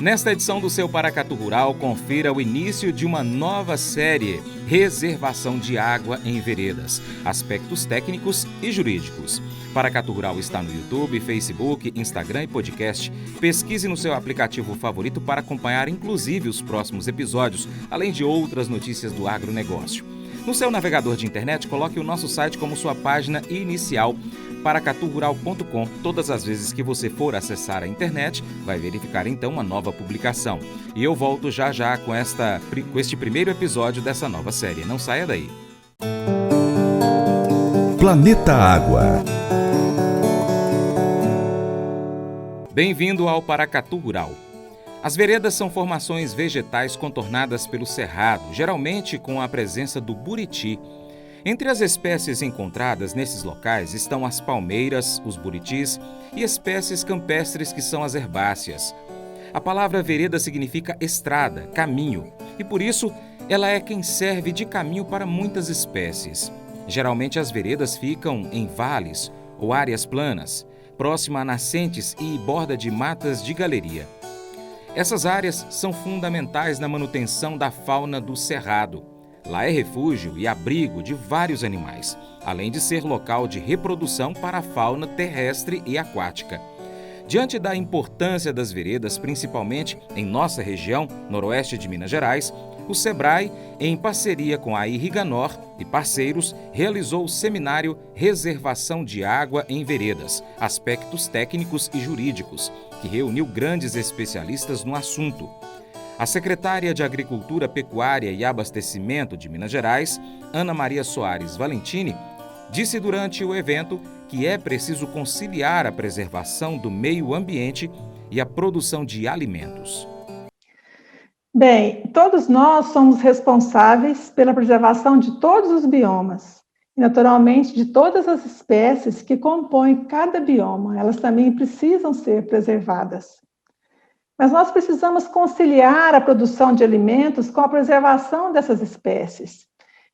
Nesta edição do seu Paracatu Rural, confira o início de uma nova série, Reservação de Água em Veredas, aspectos técnicos e jurídicos. Paracatu Rural está no YouTube, Facebook, Instagram e podcast. Pesquise no seu aplicativo favorito para acompanhar inclusive os próximos episódios, além de outras notícias do agronegócio. No seu navegador de internet, coloque o nosso site como sua página inicial, paracaturural.com. Todas as vezes que você for acessar a internet, vai verificar então uma nova publicação. E eu volto já com este primeiro episódio dessa nova série. Não saia daí. Planeta Água. Bem-vindo ao Paracatu Rural. As veredas são formações vegetais contornadas pelo cerrado, geralmente com a presença do buriti. Entre as espécies encontradas nesses locais estão as palmeiras, os buritis e espécies campestres que são as herbáceas. A palavra vereda significa estrada, caminho, e por isso ela é quem serve de caminho para muitas espécies. Geralmente as veredas ficam em vales ou áreas planas, próxima a nascentes e borda de matas de galeria. Essas áreas são fundamentais na manutenção da fauna do cerrado. Lá é refúgio e abrigo de vários animais, além de ser local de reprodução para a fauna terrestre e aquática. Diante da importância das veredas, principalmente em nossa região, noroeste de Minas Gerais, o SEBRAE, em parceria com a Irriganor e parceiros, realizou o seminário Reservação de Água em Veredas, aspectos técnicos e jurídicos, que reuniu grandes especialistas no assunto. A secretária de Agricultura, Pecuária e Abastecimento de Minas Gerais, Ana Maria Soares Valentini, disse durante o evento que é preciso conciliar a preservação do meio ambiente e a produção de alimentos. Bem, todos nós somos responsáveis pela preservação de todos os biomas e, naturalmente, de todas as espécies que compõem cada bioma. Elas também precisam ser preservadas. Mas nós precisamos conciliar a produção de alimentos com a preservação dessas espécies.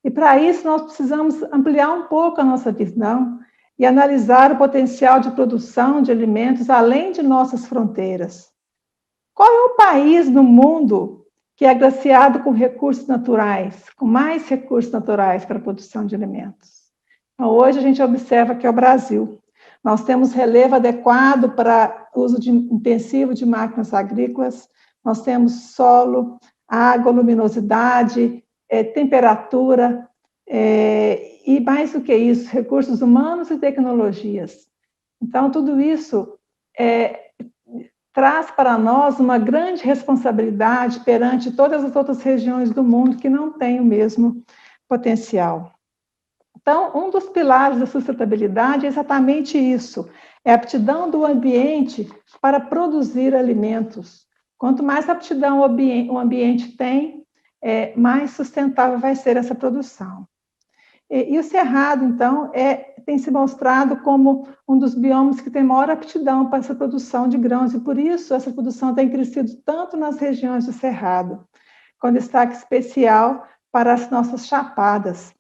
E, para isso, nós precisamos ampliar um pouco a nossa visão e analisar o potencial de produção de alimentos além de nossas fronteiras. Qual é o país no mundo que é agraciado com recursos naturais, com mais recursos naturais para a produção de alimentos? Então, hoje a gente observa que é o Brasil. Nós temos relevo adequado para uso intensivo de máquinas agrícolas, nós temos solo, água, luminosidade, temperatura, e mais do que isso, recursos humanos e tecnologias. Então, tudo isso traz para nós uma grande responsabilidade perante todas as outras regiões do mundo que não têm o mesmo potencial. Então, um dos pilares da sustentabilidade é exatamente isso, é a aptidão do ambiente para produzir alimentos. Quanto mais aptidão o ambiente tem, mais sustentável vai ser essa produção. E o cerrado, então, tem se mostrado como um dos biomas que tem maior aptidão para essa produção de grãos, e por isso essa produção tem crescido tanto nas regiões do cerrado, com destaque especial para as nossas chapadas.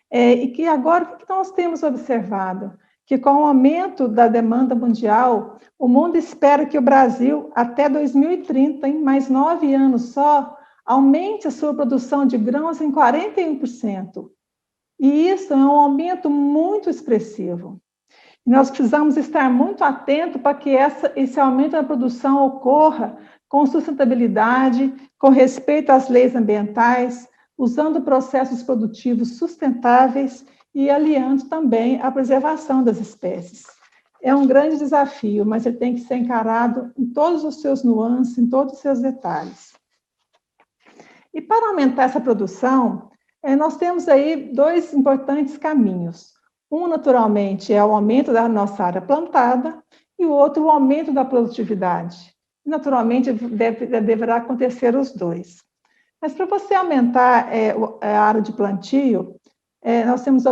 E que agora, o que nós temos observado? Que com o aumento da demanda mundial, o mundo espera que o Brasil, até 2030, em mais 9 anos só, aumente a sua produção de grãos em 41%. E isso é um aumento muito expressivo. Nós precisamos estar muito atentos para que esse aumento da produção ocorra com sustentabilidade, com respeito às leis ambientais, usando processos produtivos sustentáveis e aliando também a preservação das espécies. É um grande desafio, mas ele tem que ser encarado em todos os seus nuances, em todos os seus detalhes. E para aumentar essa produção, nós temos aí 2 importantes caminhos. Um, naturalmente, é o aumento da nossa área plantada e o outro, o aumento da produtividade. Naturalmente, deverá acontecer os 2. Mas para você aumentar a área de plantio, nós temos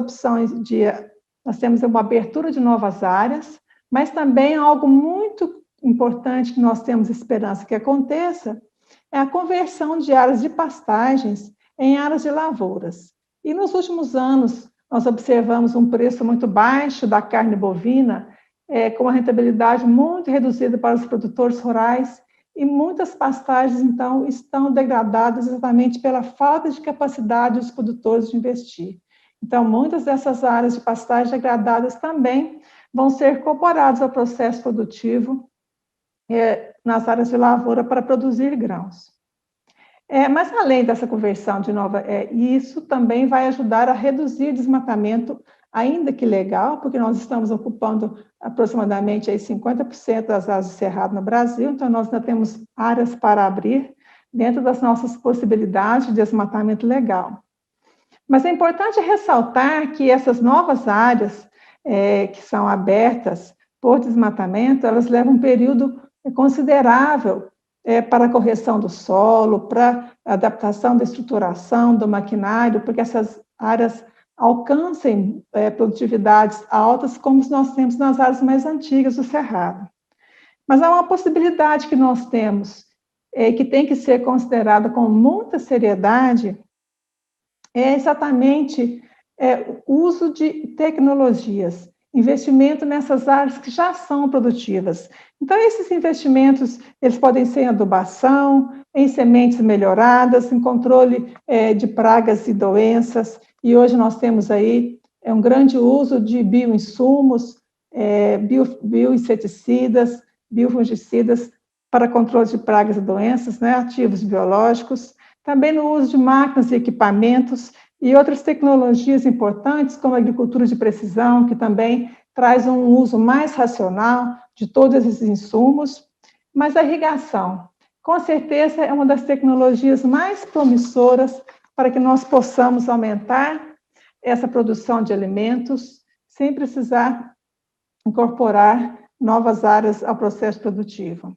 nós temos uma abertura de novas áreas, mas também algo muito importante que nós temos esperança que aconteça, é a conversão de áreas de pastagens em áreas de lavouras. E nos últimos anos, nós observamos um preço muito baixo da carne bovina, com uma rentabilidade muito reduzida para os produtores rurais, e muitas pastagens, então, estão degradadas exatamente pela falta de capacidade dos produtores de investir. Então, muitas dessas áreas de pastagem degradadas também vão ser incorporadas ao processo produtivo nas áreas de lavoura para produzir grãos. Mas, além dessa conversão de nova, isso também vai ajudar a reduzir desmatamento, ainda que legal, porque nós estamos ocupando aproximadamente aí 50% das áreas de cerrado no Brasil, então nós ainda temos áreas para abrir dentro das nossas possibilidades de desmatamento legal. Mas é importante ressaltar que essas novas áreas que são abertas por desmatamento, elas levam um período considerável para a correção do solo, para a adaptação da estruturação do maquinário, porque essas áreas alcancem produtividades altas, como nós temos nas áreas mais antigas do Cerrado. Mas há uma possibilidade que nós temos, que tem que ser considerada com muita seriedade, é exatamente o uso de tecnologias, investimento nessas áreas que já são produtivas. Então, esses investimentos, eles podem ser em adubação, em sementes melhoradas, em controle de pragas e doenças, e hoje nós temos aí um grande uso de bioinsumos, bioinseticidas, biofungicidas para controle de pragas e doenças, né, ativos biológicos, também no uso de máquinas e equipamentos, e outras tecnologias importantes, como a agricultura de precisão, que também traz um uso mais racional de todos esses insumos, mas a irrigação, com certeza, é uma das tecnologias mais promissoras para que nós possamos aumentar essa produção de alimentos sem precisar incorporar novas áreas ao processo produtivo.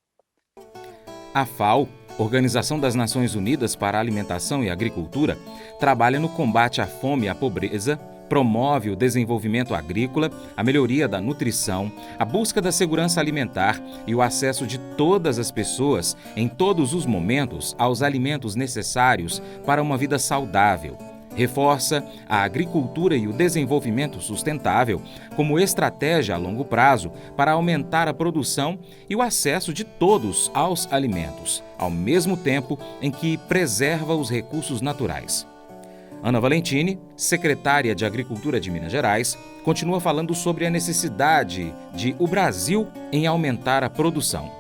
A FAO, Organização das Nações Unidas para a Alimentação e Agricultura, trabalha no combate à fome e à pobreza, promove o desenvolvimento agrícola, a melhoria da nutrição, a busca da segurança alimentar e o acesso de todas as pessoas, em todos os momentos, aos alimentos necessários para uma vida saudável. Reforça a agricultura e o desenvolvimento sustentável como estratégia a longo prazo para aumentar a produção e o acesso de todos aos alimentos, ao mesmo tempo em que preserva os recursos naturais. Ana Valentini, secretária de Agricultura de Minas Gerais, continua falando sobre a necessidade de o Brasil em aumentar a produção.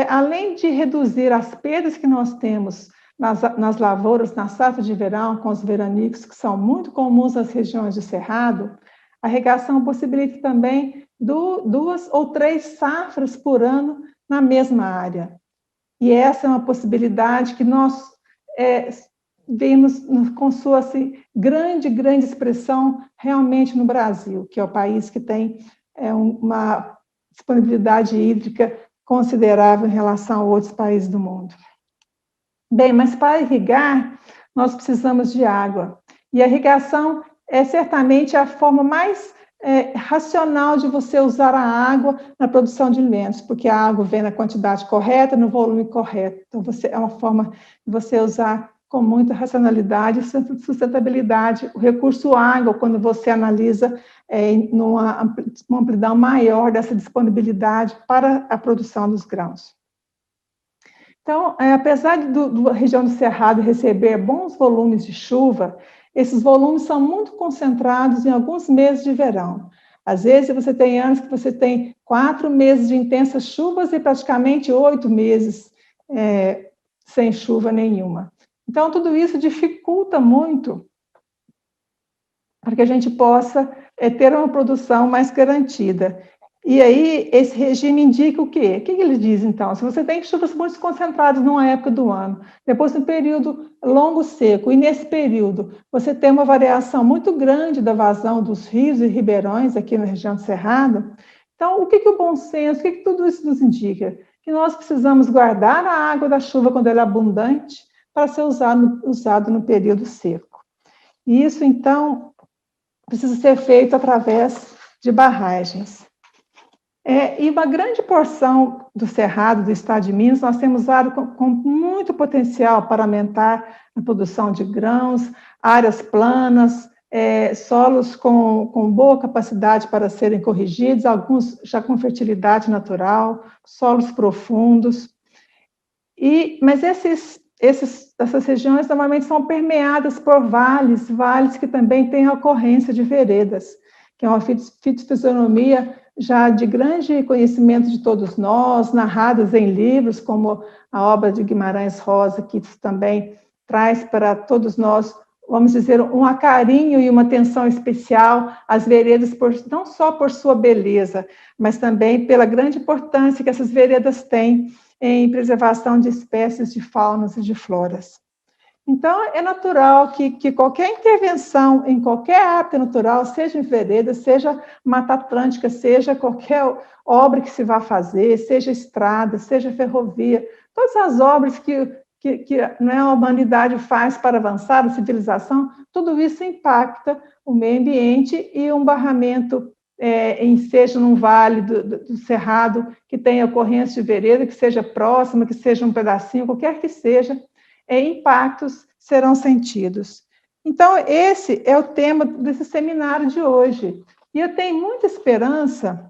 Além de reduzir as perdas que nós temos nas lavouras, na safra de verão, com os veranicos, que são muito comuns nas regiões de Cerrado, a irrigação possibilita também 2 ou 3 safras por ano na mesma área. E essa é uma possibilidade que nós vemos com sua grande expressão realmente no Brasil, que é o país que tem uma disponibilidade hídrica considerável em relação a outros países do mundo. Bem, mas para irrigar, nós precisamos de água. E a irrigação é certamente a forma mais racional de você usar a água na produção de alimentos, porque a água vem na quantidade correta, no volume correto. Então, é uma forma de você usar com muita racionalidade e sustentabilidade o recurso água, quando você analisa numa amplidão maior dessa disponibilidade para a produção dos grãos. Então, apesar da região do Cerrado receber bons volumes de chuva, esses volumes são muito concentrados em alguns meses de verão. Às vezes, você tem anos que você tem 4 meses de intensas chuvas e praticamente 8 meses sem chuva nenhuma. Então, tudo isso dificulta muito para que a gente possa ter uma produção mais garantida. E aí, esse regime indica o quê? O que ele diz, então? Se você tem chuvas muito concentradas numa época do ano, depois um período longo seco, e nesse período você tem uma variação muito grande da vazão dos rios e ribeirões aqui na região do Cerrado, então, o que o bom senso, o que tudo isso nos indica? Que nós precisamos guardar a água da chuva quando ela é abundante para ser usado no período seco. E isso, então, precisa ser feito através de barragens. E uma grande porção do Cerrado, do estado de Minas, nós temos áreas com muito potencial para aumentar a produção de grãos, áreas planas, solos com boa capacidade para serem corrigidos, alguns já com fertilidade natural, solos profundos. Mas essas regiões normalmente são permeadas por vales que também têm a ocorrência de veredas, que é uma fitofisionomia já de grande conhecimento de todos nós, narradas em livros, como a obra de Guimarães Rosa, que também traz para todos nós, vamos dizer, um acarinho e uma atenção especial às veredas, não só por sua beleza, mas também pela grande importância que essas veredas têm em preservação de espécies de faunas e de floras. Então, é natural que qualquer intervenção em qualquer hábitat natural, seja em vereda, seja Mata Atlântica, seja qualquer obra que se vá fazer, seja estrada, seja ferrovia, todas as obras que a humanidade faz para avançar a civilização, tudo isso impacta o meio ambiente e um barramento, seja num vale do cerrado, que tenha ocorrência de vereda, que seja próxima, que seja um pedacinho, qualquer que seja, impactos serão sentidos. Então, esse é o tema desse seminário de hoje. E eu tenho muita esperança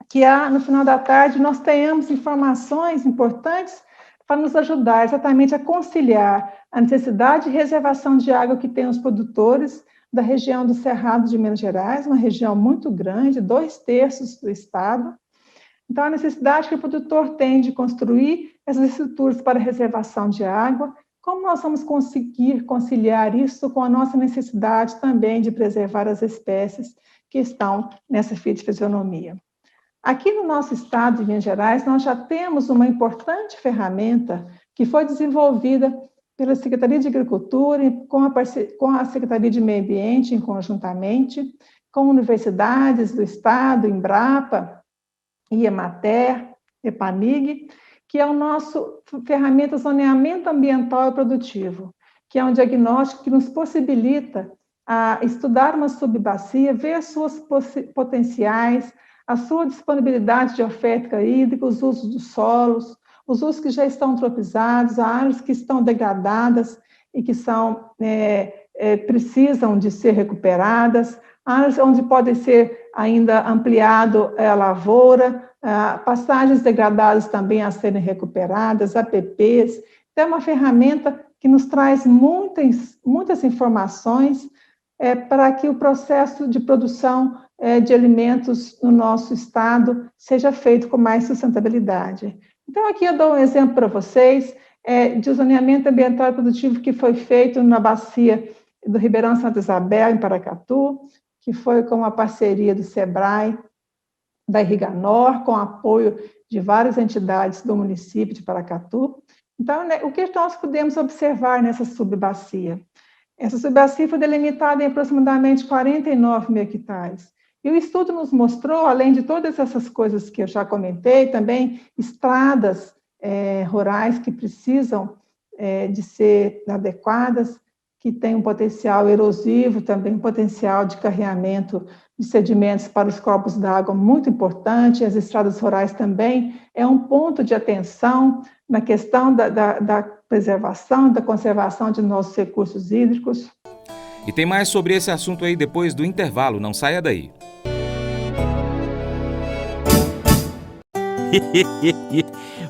que no final da tarde nós tenhamos informações importantes para nos ajudar exatamente a conciliar a necessidade de reservação de água que têm os produtores da região do Cerrado de Minas Gerais, uma região muito grande, 2/3 do estado. Então, a necessidade que o produtor tem de construir essas estruturas para reservação de água, como nós vamos conseguir conciliar isso com a nossa necessidade também de preservar as espécies que estão nessa fitofisionomia. Aqui no nosso estado de Minas Gerais, nós já temos uma importante ferramenta que foi desenvolvida pela Secretaria de Agricultura, com a Secretaria de Meio Ambiente, conjuntamente, com universidades do estado, Embrapa, IEMATER, EPAMIG, que é o nosso ferramenta zoneamento ambiental e produtivo, que é um diagnóstico que nos possibilita estudar uma subbacia, ver as suas potenciais, a sua disponibilidade de oferta hídrica, os usos dos solos, os usos que já estão antropizados, as áreas que estão degradadas e que precisam de ser recuperadas, áreas onde pode ser ainda ampliado a lavoura, passagens degradadas também a serem recuperadas, APPs. Então, é uma ferramenta que nos traz muitas informações para que o processo de produção de alimentos no nosso estado seja feito com mais sustentabilidade. Então, aqui eu dou um exemplo para vocês de zoneamento ambiental e produtivo que foi feito na bacia do Ribeirão Santa Isabel, em Paracatu, que foi com a parceria do SEBRAE, da Irriganor, com apoio de várias entidades do município de Paracatu. Então, o que nós podemos observar nessa subbacia? Essa subbacia foi delimitada em aproximadamente 49 mil hectares. E o estudo nos mostrou, além de todas essas coisas que eu já comentei, também estradas rurais que precisam de ser adequadas, que têm um potencial erosivo, também um potencial de carreamento de sedimentos para os corpos d'água muito importante. As estradas rurais também é um ponto de atenção na questão da preservação e da conservação de nossos recursos hídricos. E tem mais sobre esse assunto aí depois do intervalo, não saia daí.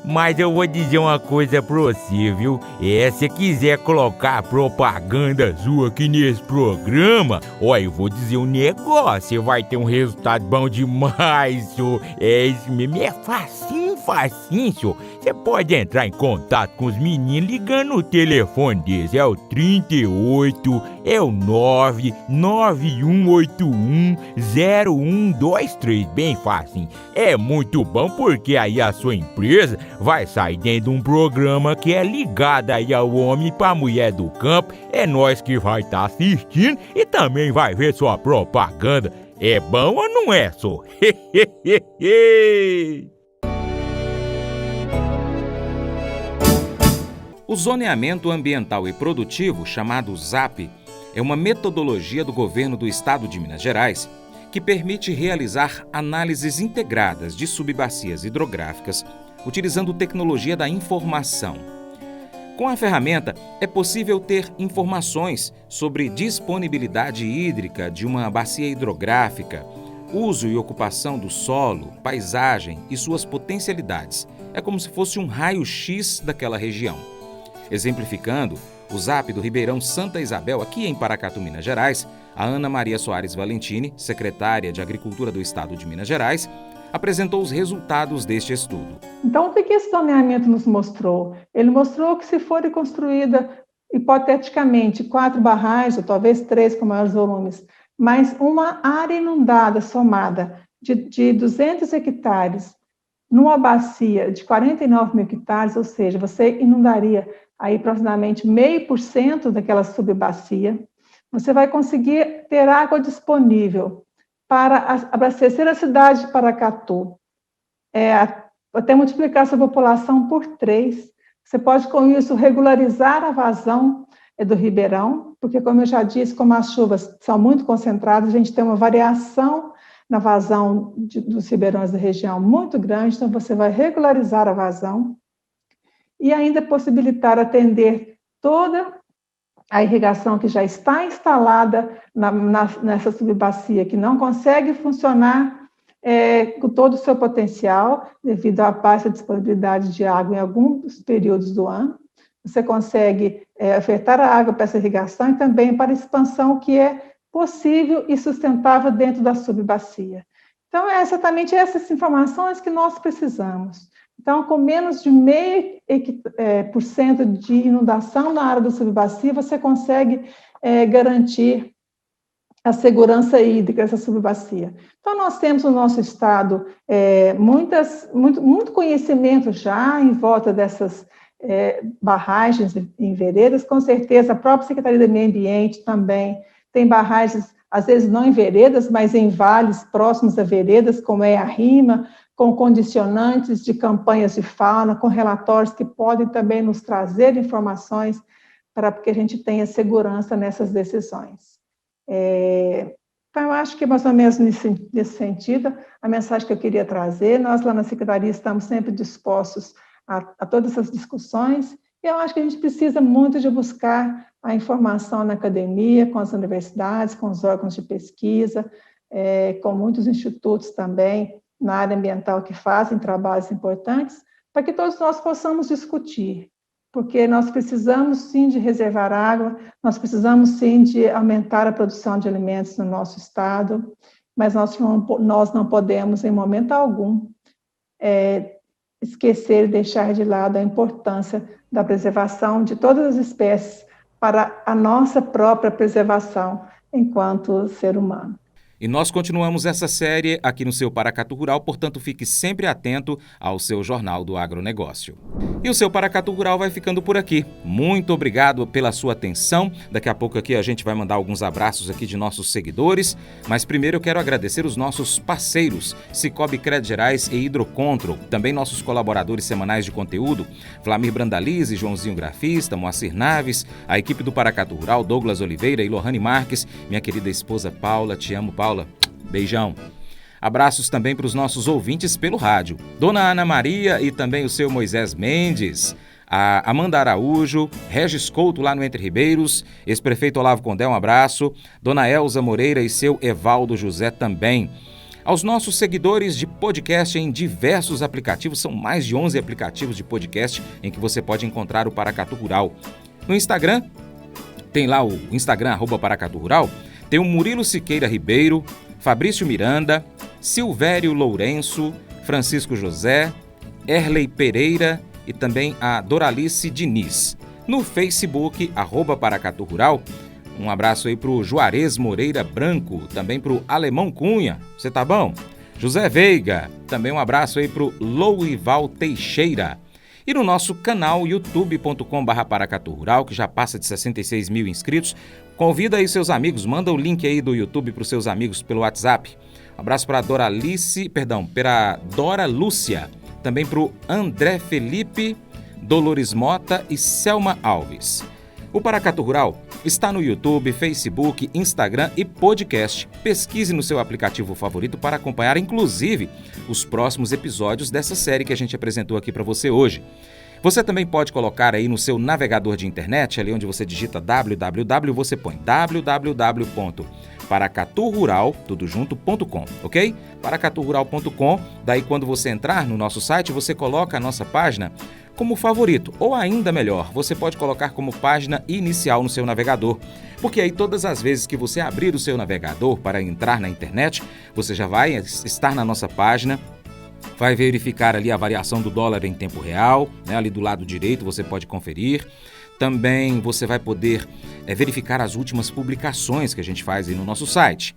Mas eu vou dizer uma coisa pra você, viu? Se você quiser colocar propaganda sua aqui nesse programa, eu vou dizer um negócio, você vai ter um resultado bom demais, senhor. Isso mesmo, é facinho, senhor. Você pode entrar em contato com os meninos ligando o telefone deles, é o 38, é o 991810123, bem facinho. É muito bom porque aí a sua empresa vai sair dentro de um programa que é ligado aí ao homem pra mulher do campo. É nós que vai estar assistindo e também vai ver sua propaganda. É bom ou não é, só? O zoneamento ambiental e produtivo, chamado ZAP, é uma metodologia do governo do estado de Minas Gerais que permite realizar análises integradas de subbacias hidrográficas utilizando tecnologia da informação. Com a ferramenta, é possível ter informações sobre disponibilidade hídrica de uma bacia hidrográfica, uso e ocupação do solo, paisagem e suas potencialidades. É como se fosse um raio-x daquela região. Exemplificando, o ZAP do Ribeirão Santa Isabel, aqui em Paracatu, Minas Gerais, a Ana Maria Soares Valentini, secretária de Agricultura do Estado de Minas Gerais, apresentou os resultados deste estudo. Então, o que esse zoneamento nos mostrou? Ele mostrou que se forem construídas, hipoteticamente, 4 barragens, ou talvez 3 com maiores volumes, mas uma área inundada somada de 200 hectares numa bacia de 49 mil hectares, ou seja, você inundaria aí aproximadamente 0,5% daquela subbacia, você vai conseguir ter água disponível para abastecer a cidade de Paracatu, até multiplicar sua população por 3. Você pode, com isso, regularizar a vazão do Ribeirão, porque, como eu já disse, como as chuvas são muito concentradas, a gente tem uma variação na vazão dos ribeirões da região muito grande, então você vai regularizar a vazão e ainda possibilitar atender toda a irrigação que já está instalada nessa subbacia, que não consegue funcionar com todo o seu potencial, devido à baixa disponibilidade de água em alguns períodos do ano. Você consegue ofertar a água para essa irrigação e também para a expansão que é possível e sustentável dentro da subbacia. Então, é exatamente essas informações que nós precisamos. Então, com menos de 0,5% de inundação na área da subbacia, você consegue garantir a segurança hídrica dessa subbacia. Então, nós temos no nosso estado muito conhecimento já em volta dessas barragens em veredas. Com certeza, a própria Secretaria do Meio Ambiente também tem barragens, às vezes não em veredas, mas em vales próximos a veredas, como é a RIMA, com condicionantes de campanhas de fauna, com relatórios que podem também nos trazer informações para que a gente tenha segurança nessas decisões. Então, eu acho que mais ou menos nesse sentido, a mensagem que eu queria trazer, nós lá na Secretaria estamos sempre dispostos a todas essas discussões, e eu acho que a gente precisa muito de buscar a informação na academia, com as universidades, com os órgãos de pesquisa, com muitos institutos também na área ambiental que fazem trabalhos importantes, para que todos nós possamos discutir, porque nós precisamos sim de reservar água, nós precisamos sim de aumentar a produção de alimentos no nosso estado, mas nós não podemos, em momento algum, esquecer e deixar de lado a importância da preservação de todas as espécies para a nossa própria preservação enquanto ser humano. E nós continuamos essa série aqui no seu Paracatu Rural, portanto fique sempre atento ao seu Jornal do Agronegócio. E o seu Paracatu Rural vai ficando por aqui. Muito obrigado pela sua atenção. Daqui a pouco aqui a gente vai mandar alguns abraços aqui de nossos seguidores, mas primeiro eu quero agradecer os nossos parceiros, Cicobi Crédito Gerais e Hidrocontrol, também nossos colaboradores semanais de conteúdo, Flamir Brandalize, Joãozinho Grafista, Moacir Naves, a equipe do Paracatu Rural, Douglas Oliveira e Lohane Marques, minha querida esposa Paula, te amo, Paula. Beijão. Abraços também para os nossos ouvintes pelo rádio. Dona Ana Maria e também o seu Moisés Mendes, a Amanda Araújo, Regis Couto lá no Entre Ribeiros, ex-prefeito Olavo Condé, um abraço. Dona Elza Moreira e seu Evaldo José também. Aos nossos seguidores de podcast em diversos aplicativos, são mais de 11 aplicativos de podcast em que você pode encontrar o Paracatu Rural. No Instagram, tem lá o Instagram, @Paracatu Rural, tem o Murilo Siqueira Ribeiro, Fabrício Miranda, Silvério Lourenço, Francisco José, Erley Pereira e também a Doralice Diniz. No Facebook, @Paracatu Rural, um abraço aí pro Juarez Moreira Branco, também pro Alemão Cunha, você tá bom? José Veiga, também um abraço aí pro Louival Teixeira. E no nosso canal youtube.com/Paracatu Rural, que já passa de 66 mil inscritos, convida aí seus amigos, manda o link aí do YouTube para os seus amigos pelo WhatsApp. Um abraço para para Dora Lúcia, também para o André Felipe, Dolores Mota e Selma Alves. O Paracatu Rural está no YouTube, Facebook, Instagram e podcast. Pesquise no seu aplicativo favorito para acompanhar, inclusive, os próximos episódios dessa série que a gente apresentou aqui para você hoje. Você também pode colocar aí no seu navegador de internet, ali onde você digita www, você põe www.paracatu.com.br paracaturural, tudo junto.com, ok? paracaturural.com, daí quando você entrar no nosso site, você coloca a nossa página como favorito, ou ainda melhor, você pode colocar como página inicial no seu navegador, porque aí todas as vezes que você abrir o seu navegador para entrar na internet, você já vai estar na nossa página, vai verificar ali a variação do dólar em tempo real, né? Ali do lado direito você pode conferir. Também você vai poder verificar as últimas publicações que a gente faz aí no nosso site.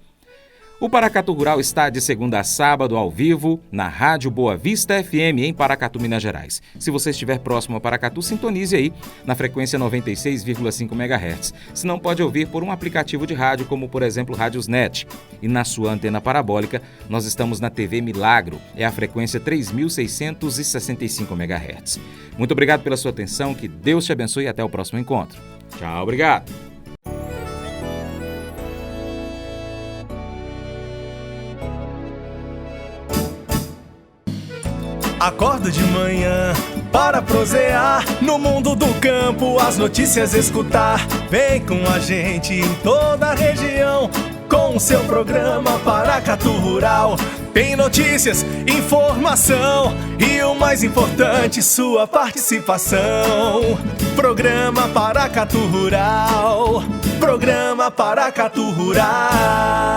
O Paracatu Rural está de segunda a sábado ao vivo na Rádio Boa Vista FM em Paracatu, Minas Gerais. Se você estiver próximo a Paracatu, sintonize aí na frequência 96,5 MHz. Se não, pode ouvir por um aplicativo de rádio, como por exemplo Rádiosnet. E na sua antena parabólica, nós estamos na TV Milagro, é a frequência 3.665 MHz. Muito obrigado pela sua atenção, que Deus te abençoe e até o próximo encontro. Tchau, obrigado. Acordo de manhã para prosear no mundo do campo, as notícias escutar. Vem com a gente em toda a região com o seu programa Paracatu Rural. Tem notícias, informação e o mais importante, sua participação. Programa Paracatu Rural. Programa Paracatu Rural.